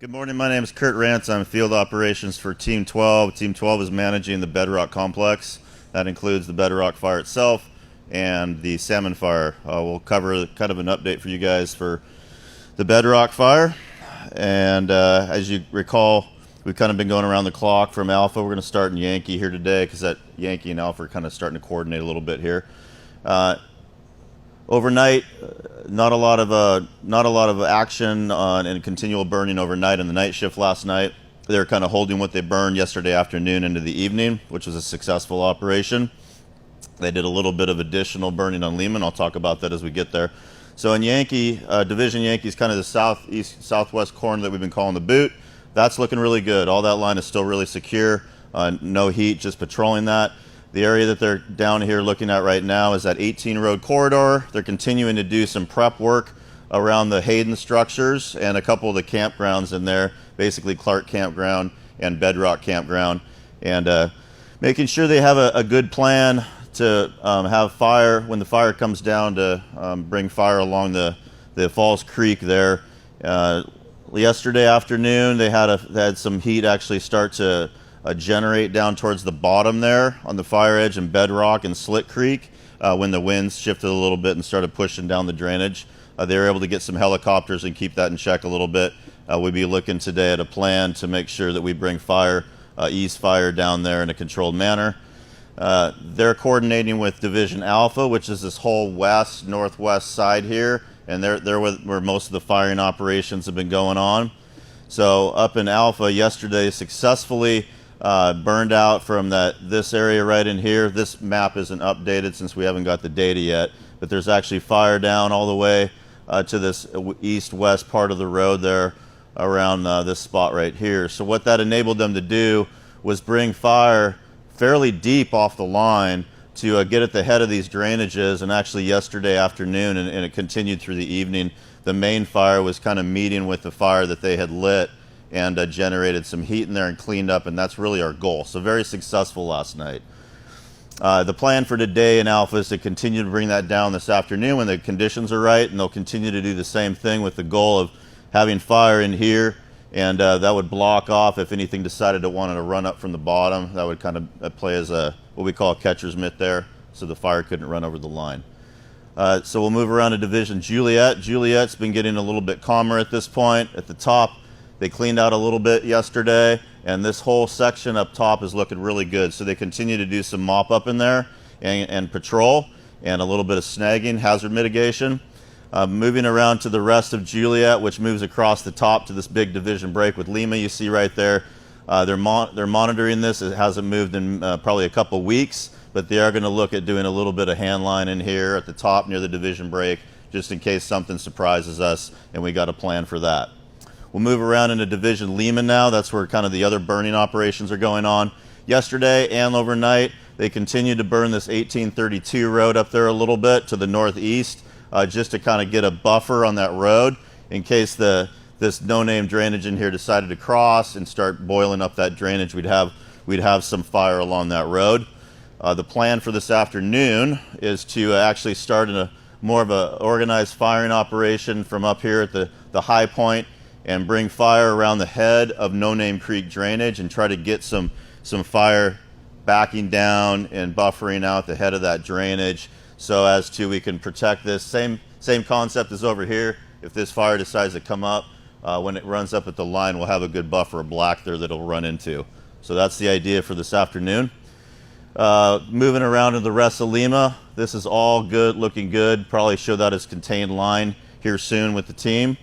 Good morning. My name is Kurt Rance. I'm field operations for Team 12. Team 12 is managing the Bedrock complex. That includes the Bedrock Fire itself and the Salmon Fire. We'll cover kind of an update for you guys for the Bedrock Fire. And as you recall, we've kind of been going around the clock from Alpha. We're going to start in Yankee here today because that Yankee and Alpha are kind of starting to coordinate a little bit here. Overnight, not a lot of action and continual burning overnight on the night shift last night. They were kind of holding what they burned yesterday afternoon into the evening, which was a successful operation. They did a little bit of additional burning on Lehman. I'll talk about that as we get there. So in Yankee, Division Yankee is kind of the southwest corner that we've been calling the boot. That's looking really good. All that line is still really secure. No heat, just patrolling that. The area that they're down here looking at right now is that 18 road corridor. They're continuing to do some prep work around the Hayden structures and a couple of the campgrounds in there, basically Clark Campground and Bedrock Campground, and making sure they have a good plan to have fire when the fire comes down to bring fire along the Falls Creek there. Yesterday afternoon, they had some heat actually start to generate down towards the bottom there on the fire edge in Bedrock and Slit Creek when the winds shifted a little bit and started pushing down the drainage. They were able to get some helicopters and keep that in check a little bit. We'll be looking today at a plan to make sure that we bring fire, ease fire down there in a controlled manner. They're coordinating with Division Alpha, which is this whole northwest side here, and they're where most of the firing operations have been going on. So up in Alpha yesterday successfully burned out from this area right in here. This map isn't updated since we haven't got the data yet, but there's actually fire down all the way to this east-west part of the road there around this spot right here. So what that enabled them to do was bring fire fairly deep off the line to get at the head of these drainages, and actually yesterday afternoon, and it continued through the evening, the main fire was kind of meeting with the fire that they had lit and generated some heat in there and cleaned up, and that's really our goal. So very successful last night. The plan for today in Alpha is to continue to bring that down this afternoon when the conditions are right, and they'll continue to do the same thing with the goal of having fire in here, and that would block off if anything decided to want to run up from the bottom. That would kind of play as what we call a catcher's mitt there, so the fire couldn't run over the line. So we'll move around to Division Juliette. Juliette's been getting a little bit calmer at this point. At the top, they cleaned out a little bit yesterday, and this whole section up top is looking really good. So they continue to do some mop up in there and patrol and a little bit of snagging, hazard mitigation. Moving around to the rest of Juliette, which moves across the top to this big division break with Lima, you see right there. They're monitoring this. It hasn't moved in probably a couple weeks, but they are going to look at doing a little bit of hand line in here at the top near the division break, just in case something surprises us, and we got a plan for that. We'll move around into Division Lehman now. That's where kind of the other burning operations are going on. Yesterday and overnight, they continued to burn this 1832 road up there a little bit to the northeast, just to kind of get a buffer on that road in case this no-name drainage in here decided to cross and start boiling up that drainage. We'd have some fire along that road. The plan for this afternoon is to actually start in more of an organized firing operation from up here at the high point and bring fire around the head of No Name Creek drainage and try to get some fire backing down and buffering out the head of that drainage so as to we can protect this. Same concept as over here. If this fire decides to come up, when it runs up at the line, we'll have a good buffer of black there that it'll run into. So that's the idea for this afternoon. Moving around to the rest of Lima, this is all good, looking good. Probably show that as contained line here soon with the team.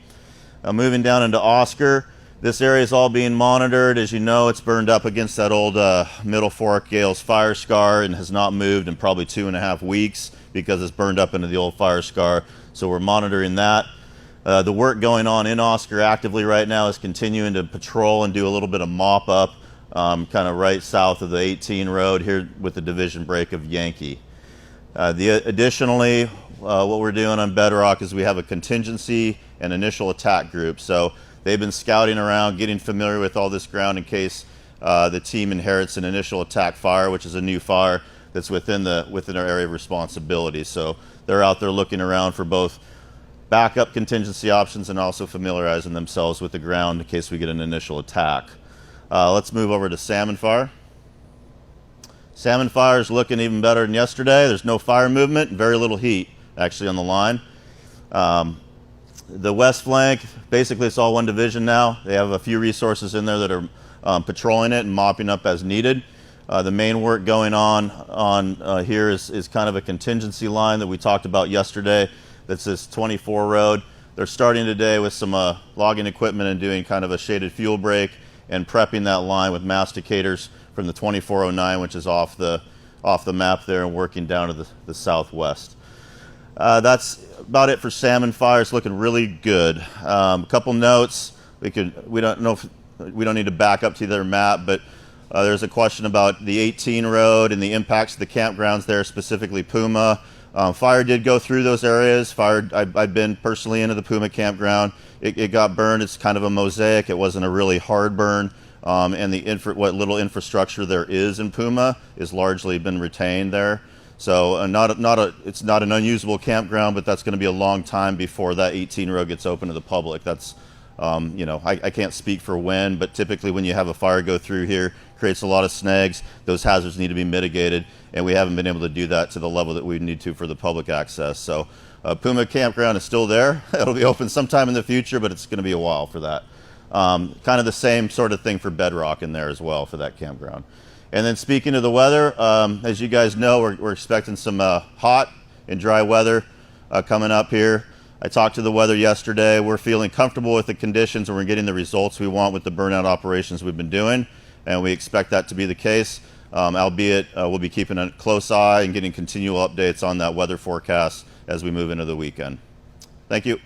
Moving down into Oscar, this area is all being monitored. As you know, it's burned up against that old Middle Fork Gales fire scar and has not moved in probably 2.5 weeks because it's burned up into the old fire scar. So we're monitoring that. The work going on in Oscar actively right now is continuing to patrol and do a little bit of mop up kind of right south of the 18 road here with the division break of Yankee. Additionally, what we're doing on Bedrock is we have a contingency and initial attack group. So they've been scouting around, getting familiar with all this ground in case the team inherits an initial attack fire, which is a new fire that's within our area of responsibility. So they're out there looking around for both backup contingency options, and also familiarizing themselves with the ground in case we get an initial attack. Let's move over to Salmon Fire. Salmon Fire is looking even better than yesterday. There's no fire movement, very little heat actually on the line. The west flank, basically it's all one division now. They have a few resources in there that are patrolling it and mopping up as needed. The main work going on here is kind of a contingency line that we talked about yesterday. That's this 24 road. They're starting today with some logging equipment and doing kind of a shaded fuel break and prepping that line with masticators from the 2409, which is off the map there, and working down to the southwest. That's about it for Salmon Fire. It's looking really good. A couple notes. We don't need to back up to their map, but there's a question about the 18 road and the impacts to the campgrounds there, specifically Puma. Fire did go through those areas. I've been personally into the Puma campground. It got burned. It's kind of a mosaic. It wasn't a really hard burn. And what little infrastructure there is in Puma is largely been retained there. So it's not an unusable campground, but that's going to be a long time before that 18 road gets open to the public. That's, I can't speak for when, but typically when you have a fire go through here, creates a lot of snags. Those hazards need to be mitigated, and we haven't been able to do that to the level that we need to for the public access. So Puma campground is still there. It'll be open sometime in the future, but it's going to be a while for that. Kind of the same sort of thing for Bedrock in there as well for that campground. And then speaking of the weather, as you guys know, we're expecting some hot and dry weather coming up here. I talked to the weather yesterday. We're feeling comfortable with the conditions, and we're getting the results we want with the burnout operations we've been doing, and we expect that to be the case, albeit we'll be keeping a close eye and getting continual updates on that weather forecast as we move into the weekend. Thank you.